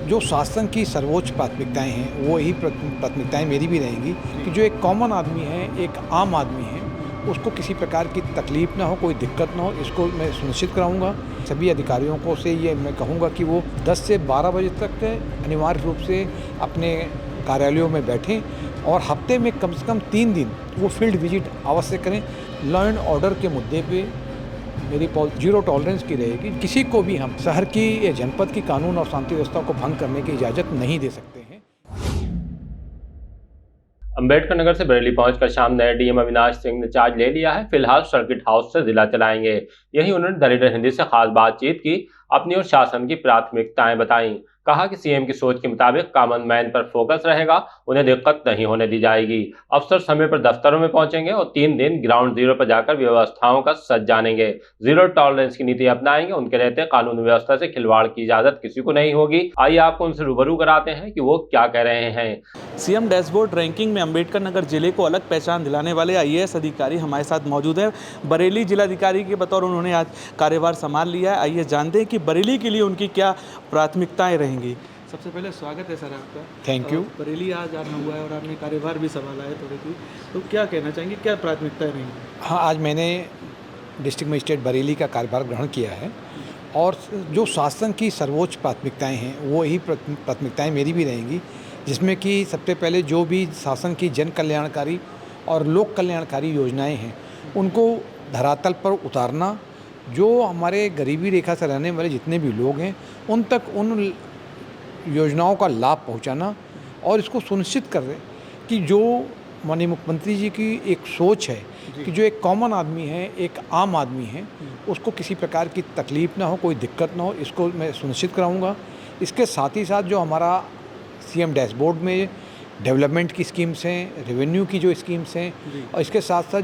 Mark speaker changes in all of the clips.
Speaker 1: जो शासन की सर्वोच्च प्राथमिकताएं हैं वो ही प्राथमिकताएं मेरी भी रहेंगी कि जो एक कॉमन आदमी है, एक आम आदमी है, उसको किसी प्रकार की तकलीफ ना हो, कोई दिक्कत ना हो, इसको मैं सुनिश्चित कराऊंगा। सभी अधिकारियों को से ये मैं कहूँगा कि वो 10 से 12 बजे तक अनिवार्य रूप से अपने कार्यालयों में बैठें और हफ्ते में कम से कम 3 दिन वो फील्ड विजिट अवश्य करें। लॉ एंड ऑर्डर के मुद्दे पे मेरी जीरो टॉलरेंस की रहेगी। किसी को भी हम शहर की या जनपद की कानून और शांति व्यवस्था को भंग करने की इजाज़त नहीं दे सकते हैं।
Speaker 2: अंबेडकर नगर से बरेली पहुंचकर शाम नए डीएम अविनाश सिंह ने चार्ज ले लिया है। फिलहाल सर्किट हाउस से जिला चलाएंगे। यही उन्होंने द लीडर हिंदी से खास बातचीत की, अपनी और शासन की प्राथमिकताएं बताई। कहा कि सीएम की सोच के मुताबिक कॉमन मैन पर फोकस रहेगा, उन्हें दिक्कत नहीं होने दी जाएगी। अफसर समय पर दफ्तरों में पहुंचेंगे और 3 दिन ग्राउंड जीरो पर जाकर व्यवस्थाओं का सच जानेंगे। जीरो टॉलरेंस की नीति अपनाएंगे। उनके रहते कानून व्यवस्था से खिलवाड़ की इजाजत किसी को नहीं होगी। आइए आपको उनसे रूबरू कराते हैं कि वो क्या कह रहे हैं।
Speaker 3: सीएम डैशबोर्ड रैंकिंग में अंबेडकर नगर जिले को अलग पहचान दिलाने वाले आईएएस अधिकारी हमारे साथ मौजूद हैं। बरेली जिलाधिकारी के बतौर उन्होंने आज कार्यभार संभाल लिया है। आइए जानते हैं कि बरेली के लिए उनकी क्या प्राथमिकताएं रहेंगी। सबसे पहले स्वागत है सर आपका।
Speaker 1: Thank you.
Speaker 3: बरेली आज आना हुआ है और आपने कार्यभार भी संभाला है थोड़ी सी, तो क्या कहना चाहेंगे, क्या प्राथमिकताएं रहेंगी?
Speaker 1: हाँ, आज मैंने डिस्ट्रिक्ट मजिस्ट्रेट बरेली का कार्यभार ग्रहण किया है और जो शासन की सर्वोच्च प्राथमिकताएं हैं वो ही प्राथमिकताएं मेरी भी रहेंगी, जिसमें कि सबसे पहले जो भी शासन की जन कल्याणकारी और लोक कल्याणकारी योजनाएं हैं उनको धरातल पर उतारना, जो हमारे गरीबी रेखा से रहने वाले जितने भी लोग हैं उन तक उन योजनाओं का लाभ पहुंचाना और इसको सुनिश्चित कर रहे कि जो माननीय मुख्यमंत्री जी की एक सोच है कि जो एक कॉमन आदमी है, एक आम आदमी है, उसको किसी प्रकार की तकलीफ ना हो, कोई दिक्कत ना हो, इसको मैं सुनिश्चित कराऊंगा। इसके साथ ही साथ जो हमारा सीएम डैशबोर्ड में डेवलपमेंट की स्कीम्स हैं, रेवेन्यू की जो स्कीम्स हैं और इसके साथ साथ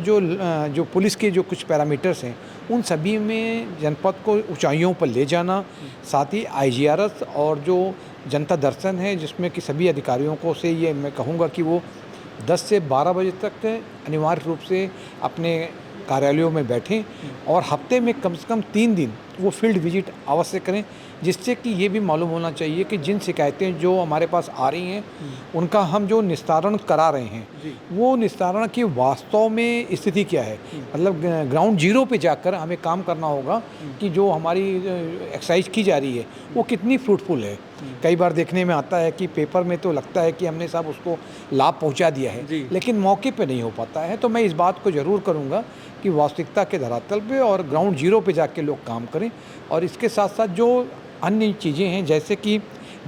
Speaker 1: जो पुलिस के जो कुछ पैरामीटर्स हैं उन सभी में जनपद को ऊंचाइयों पर ले जाना, साथ ही आईजीआरएस और जो जनता दर्शन है जिसमें कि सभी अधिकारियों को से ये मैं कहूँगा कि वो 10 से 12 बजे तक अनिवार्य रूप से अपने कार्यालयों में बैठें और हफ्ते में कम से कम 3 दिन वो फील्ड विजिट अवश्य करें, जिससे कि ये भी मालूम होना चाहिए कि जिन शिकायतें जो हमारे पास आ रही हैं उनका हम जो निस्तारण करा रहे हैं वो निस्तारण की वास्तव में स्थिति क्या है। मतलब ग्राउंड जीरो पे जाकर हमें काम करना होगा कि जो हमारी एक्सरसाइज की जा रही है वो कितनी फ्रूटफुल है। कई बार देखने में आता है कि पेपर में तो लगता है कि हमने साहब उसको लाभ पहुंचा दिया है, लेकिन मौके पे नहीं हो पाता है। तो मैं इस बात को ज़रूर करूंगा कि वास्तविकता के धरातल पे और ग्राउंड जीरो पे जाके लोग काम करें। और इसके साथ साथ जो अन्य चीज़ें हैं जैसे कि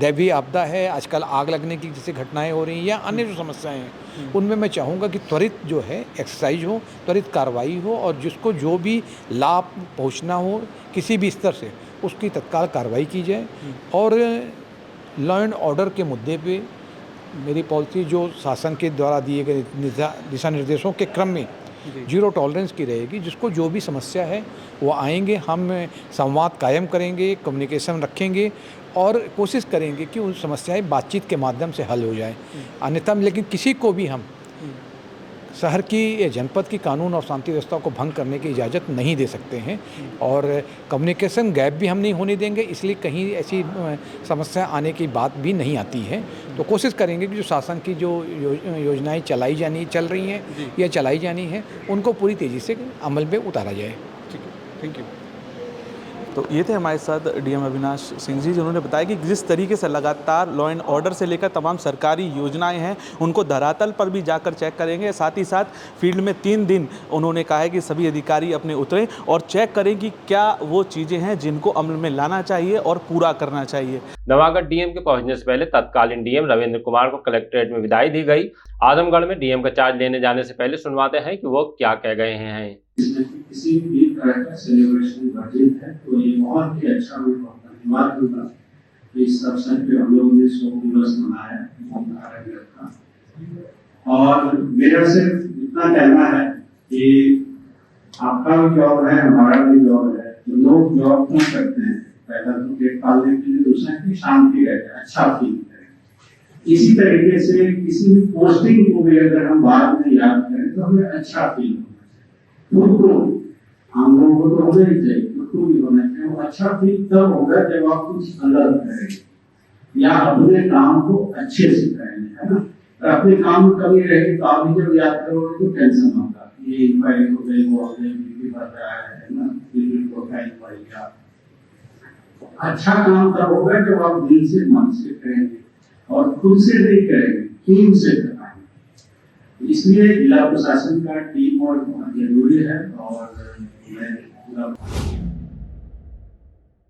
Speaker 1: दैवीय आपदा है, आजकल आग लगने की जैसे घटनाएं हो रही हैं या अन्य जो समस्याएं हैं उनमें मैं चाहूँगा कि त्वरित जो है एक्सरसाइज हो, त्वरित कार्रवाई हो और जिसको जो भी लाभ पहुँचना हो किसी भी स्तर से उसकी तत्काल कार्रवाई की जाए। और लॉ एंड ऑर्डर के मुद्दे पे मेरी पॉलिसी जो शासन के द्वारा दिए गए दिशा निर्देशों के क्रम में जीरो टॉलरेंस की रहेगी। जिसको जो भी समस्या है वो आएंगे, हम संवाद कायम करेंगे, कम्युनिकेशन रखेंगे और कोशिश करेंगे कि उन समस्याएं बातचीत के माध्यम से हल हो जाए। अन्यथा लेकिन किसी को भी हम शहर की या जनपद की कानून और शांति व्यवस्था को भंग करने की इजाज़त नहीं दे सकते हैं और कम्युनिकेशन गैप भी हम नहीं होने देंगे, इसलिए कहीं ऐसी समस्या आने की बात भी नहीं आती है। तो कोशिश करेंगे कि जो शासन की जो योजनाएं चल रही हैं या चलाई जानी है उनको पूरी तेज़ी से अमल में उतारा जाए।
Speaker 3: ठीक है, थैंक यू। तो ये थे हमारे साथ डीएम अविनाश सिंह जी, जिन्होंने बताया कि जिस तरीके से लगातार लॉ एंड ऑर्डर से लेकर तमाम सरकारी योजनाएं हैं उनको धरातल पर भी जाकर चेक करेंगे। साथ ही साथ फील्ड में 3 दिन उन्होंने कहा है कि सभी अधिकारी अपने उतरें और चेक करें कि क्या वो चीज़ें हैं जिनको अमल में लाना चाहिए और पूरा करना चाहिए।
Speaker 2: नवागढ़ डीएम के पहुंचने से पहले तत्कालीन डीएम रविंद्र कुमार को कलेक्ट्रेट में विदाई दी गई। आजमगढ़ में डीएम का चार्ज लेने जाने से पहले सुनवाते हैं कि वो क्या कह गए हैं।
Speaker 4: किसी भी तरह का सेलिब्रेशन वर्जित है तो ये बहुत ही अच्छा धन्यवाद होगा। इस अवसर पे हम लोग ने शोक दिवस मनाया का और मेरा सिर्फ इतना कहना है कि आपका भी जॉब है, हमारा भी जॉब है। तो लोग जॉब क्यों करते हैं? पहला तो पेट पालने के लिए, दूसरा की शांति रहे, अच्छा फील करें। इसी तरीके से किसी भी पोस्टिंग को भी अगर हम बाद में याद करें तो हमें अच्छा फील होगा। हम लोगों को तो होना ही चाहिए, भी होना चाहिए। वो अच्छा फील तब होगा जब आप कुछ अलग करें। या अपने काम को अच्छे से करेंगे, है ना। अपने काम में कमी रहेगी तो आप जब याद करोगे तो टेंशन होगा, ये इंक्वायरी हो गई, वो हो गई, बीपी बढ़ रहा है ना, बीपी प्रोफाइल बढ़ गया। अच्छा काम तब होगा जब आप दिल से मन से करेंगे और खुद से नहीं करेंगे, टीम से कराएंगे। इसलिए जिला प्रशासन का टीम वर्क बहुत जरूरी है और मैं